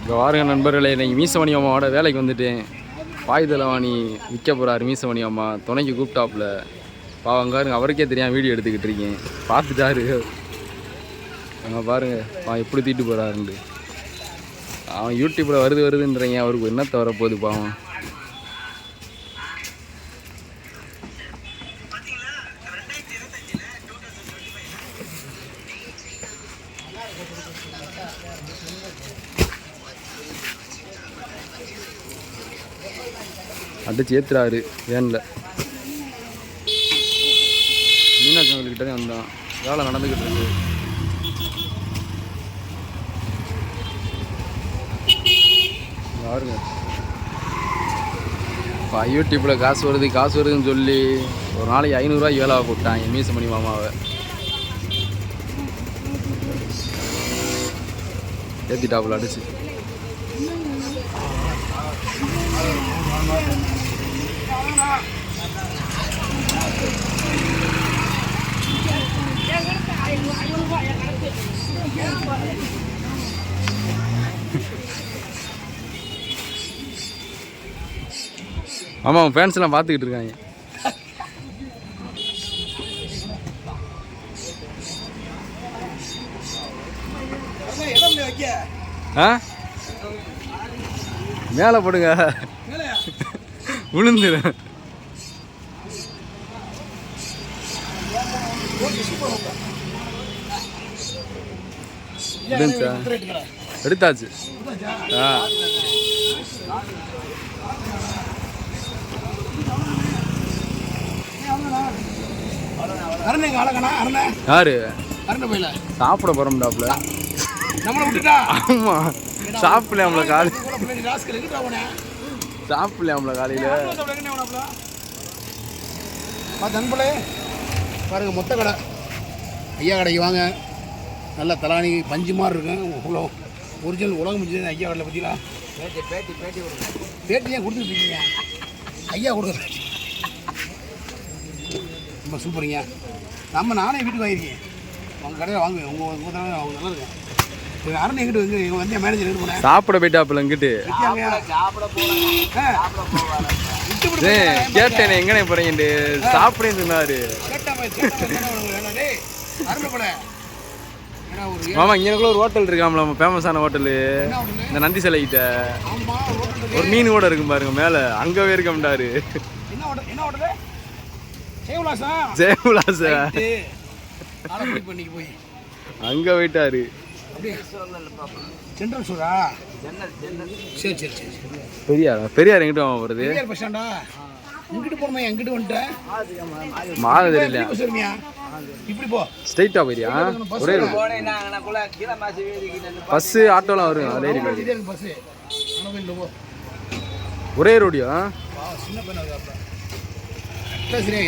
இங்கே வாருங்க நண்பர்களே, இன்னைக்கு மீசமணி அம்மாவோட வேலைக்கு வந்துட்டேன். பாய் தலைவாணி விற்க போகிறாரு மீசமணி அம்மா. துணைக்கு கூப்பிட்டாப்புல பாவங்காருங்க, அவருக்கே தெரியாமல் வீடியோ எடுத்துக்கிட்டு இருக்கேன். பார்த்துட்டாரு அங்கே பாருங்க எப்படி தீட்டு போகிறாருண்டு. அவன் யூடியூப்பில் வருதுன்றீங்க, அவருக்கு என்னத்தை வரப்போகுது பாவம். அடிச்சு ஏற்றுறாரு வேனில். மீனாட்சி அவங்கக்கிட்டே வந்தான். வேலை நடந்துக்கிட்டு இருக்கு. பாருங்க யூடியூப்பில் காசு வருதுன்னு சொல்லி ஒரு நாளைக்கு 500 ரூபாய்க்கு வேலை போட்டாங்க மீசமணி மாமாவை. ஏற்றிட்டாப்புல அடிச்சு. ஆமாம், அவன் ஃபேன்ஸ்லாம் பார்த்துக்கிட்டு இருக்காங்க. மேலே போடுங்க, விழுந்துரு. எடுத்தாச்சு. யாரு சாப்பிட போறோம்டாப்ல? ஆமா, சாப்பிடல நம்மள காலையில. சாப்பிடல நம்மள காலையில. நண்பர்களே பாருங்க, மொத்த கடை ஐயா கடைக்கு வாங்க. நல்ல தலானி பஞ்சு மாதிரி இருக்கும். ஒரிஜினல் உலகம் முடிஞ்சது ஐயா கடையில் பார்த்தீங்களா? பேட்டி ஏன் கொடுத்துருக்கீங்க? ஐயா கொடுக்குற ரொம்ப சூப்பருங்க. நானே வீட்டுக்கு வாங்கியிருக்கேன். உங்கள் கடையில் வாங்குவேன். உங்கள் தடவை அவங்க நல்லா இருக்கும். அரண் எங்கிட்ட வந்து மேனேஜர் எங்கிட்டு போனேன். சாப்பிட போயிட்டாப்புல இங்கிட்டு கேட்டேன், எங்கனே போறீங்க சாப்பிடேன்னு சொன்னாரு. மாமா இங்கனக்குள்ள ஒரு ஹோட்டல் இருக்காமல, ஃபேமஸான ஹோட்டலு. இந்த நந்தி சிலை கிட்ட ஒரு மீன் கூட இருக்கும் பாருங்க மேல, அங்கவே இருக்கம்டாரு. ஜெயவிலாசா அங்க போயிட்டாரு. பெரியார் எங்கிட்ட வருது. மாத தெரியல, ஸ்ட்ரைட்டா போயிரியா? ஒரே பஸ் ஆட்டோலாம் வரும். ஒரே ரோடியா?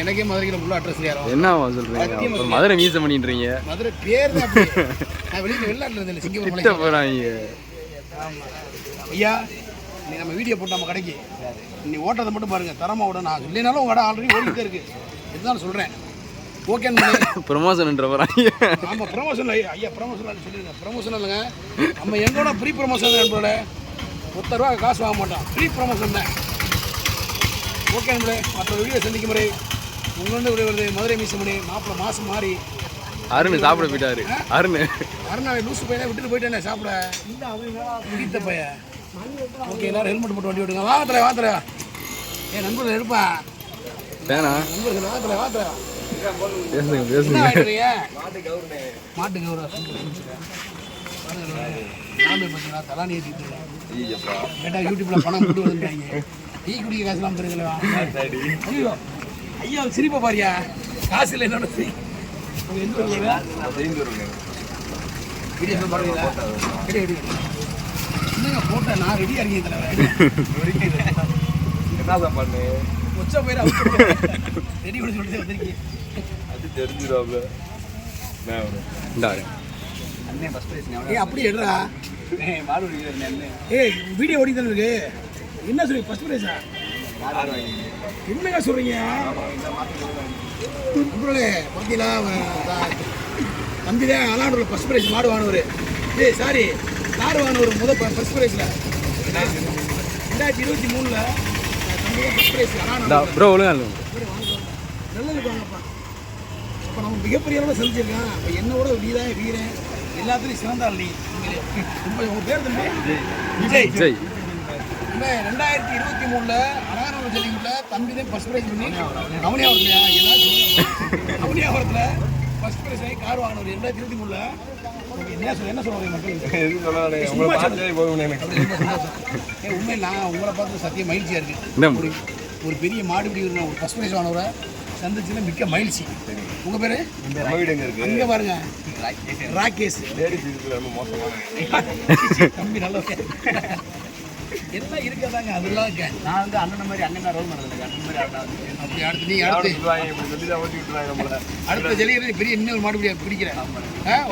எனக்கே மதுரைக்கு ஃபுல்லாக அட்ரஸ் தெரியாது. என்ன சொல்றீங்க? மதுரை மீசம் பண்ணிட்டுறீங்க. மதுரை பேர் தான். வெளிநாட்டில் இருந்தேன், சிங்கப்பூர் போகிறாங்க. ஐயா நீ நம்ம வீடியோ போட்டு நம்ம கடைக்கு நீ ஓட்டத்தை மட்டும் பாருங்க, தரமாக விட. நான் இல்லைனாலும் உங்கள் கடை ஆல்ரெடி ஓடிக்கிட்டே இருக்கு. இதுதான் சொல்கிறேன். ஓகேன்னு ப்ரொமோஷன்ன்ற போகிறாங்க. ஆமாம், ப்ரொமோஷன் ஐயா, ப்ரொமோஷன் சொல்லிடுங்க. ப்ரொமோஷன் இல்லைங்க, நம்ம எங்களோட ப்ரீ ப்ரொமோஷன் என்பதோட ₹10 காசு வாங்க மாட்டோம். ப்ரீ ப்ரொமோஷன் தான். ஓகே நண்பர்களே, மற்ற வீடியோ சந்திக்கும் முறை உங்களோட விடைபெறுவது மதுரை மீசமணி. மாப்பிள்ள மாதம் மாறி அருண் சாப்பிட போயிட்டாரு. அருண் லூசு பையனை விட்டுட்டு போயிட்டேனே சாப்பிட. இந்த பையன் ஓகே, எல்லாரும் ஹெல்மெட் போட்டு வண்டி விடுங்க. வாத்துற நண்பர்கள் எடுப்பா வேணா. நண்பர்கள் வாத்துற பேசுங்க. மாட்டு கௌரவ பார்த்தீங்கன்னா தலானி ஏற்றிட்டு கேட்டா யூடியூப்ல பணம் கொண்டு வந்துட்டாங்க. டீ குடிக்க காசு எல்லாம் தருங்களா? ஐயோ ஐயா சிரிப்பா பாரியா, காசு இல்லை என்னோட. என்னங்க போட்டேன், நான் ரெடியா இருக்கேன். என்ன பண்ணு உச்ச போயிடா ரெடி பண்ணி சொல்லிட்டு வந்திருக்கேன். அது தெரிஞ்சிடாப்ல. அப்படி எடுறா. வீடியோ ஓடி தானே இருக்கு. என்ன சொல்றீங்க? ஃபர்ஸ்ட் பிரைஸா? என்னங்க சொல்றீங்க? பார்த்தீங்களா, தம்பி தான் அலாண்டூரில் ஃபர்ஸ்ட் பிரைஸ் மாடு வாங்கினவர். சாரி கார் வாங்கின ஒரு ஃபர்ஸ்ட் ப்ரைஸில் 2023 தம்பி ஃபர்ஸ்ட் ப்ரைஸ். ப்ரோ ஒழுங்கா நல்லது வாங்கப்பா. அப்போ நம்ம மிகப்பெரிய அளவில் செஞ்சிருக்கேன். அப்போ என்னோட வீரன் எல்லாத்துலேயும் சிறந்தாள் நீ. ரொம்ப உங்கள் பேர் தம்பி விஜய். விஜய் 2023 அழகான ஜல்லிக்கட்டில் தம்பி தான் ஃபர்ஸ்ட் ப்ரைஸ் பண்ணி கவனியாவரத்துலையா ஏதாவது கவனியாவரத்தில் ஃபர்ஸ்ட் ப்ரைஸ் வாங்கி கார் வாங்கினவர் 2023 என்ன சொல்லுவாங்க மக்கள்? உண்மையில் நான் உங்களை பார்த்து சத்தியம் மகிழ்ச்சியாக இருக்குது. ஒரு பெரிய மாடுபிடி ஒரு ஃபர்ஸ்ட் ப்ரைஸ் வாங்கினவரை சந்திச்சுன்னா மிக்க மகிழ்ச்சி. உங்கள் பேர் அங்கே பாருங்க ராகேஷ். தம்பி நல்ல எல்லாம் இருக்கதாங்க. அதெல்லாம் நான் வந்து அண்ணன் மாதிரி அண்ணன் ரோல் பண்ணுறது அப்படி அடுத்து நீ அடுத்த ஜல்லிக்கட்டு பெரிய இன்னொரு மாடுபிடியா பிடிக்கிறேன்.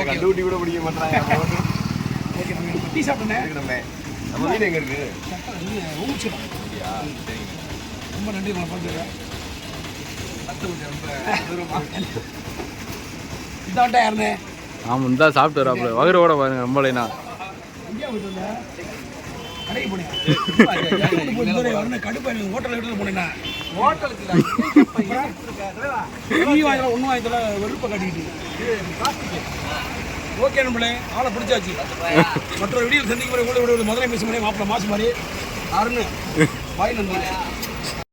ஓகே டியூட்டி கூட பிடிக்க மாட்டாங்க. ஓகே நம்ம டீ சாப்பிட்டேன். நம்ம வீடு எங்கே இருக்குது? ஊச்சிடும். ரொம்ப நன்றி நான் பண்ணுறேன். இதாண்டா யாருண்ணே? ஆமாம் இந்த சாப்பிட்டு வராப்புல வகுரோட பாருங்க நம்மளைனா எங்கேயா போயிட்டு வந்தேன்? கடைக்கு போனேன். கடுப்பா ஹோட்டலில் எடுத்து போனேன்னா ஹோட்டலுக்கு ஒன்றும் வாங்கல வெறுப்பை கட்டிக்கிட்டு. ஓகே நம்மளே ஆளை பிடிச்சாச்சு. மற்றொரு வீடியோ சந்திக்கும் முறை மதுரை பேசும் முறை மாப்பிள்ள மாசு மாதிரி அருண் பாய் நண்பர்களே.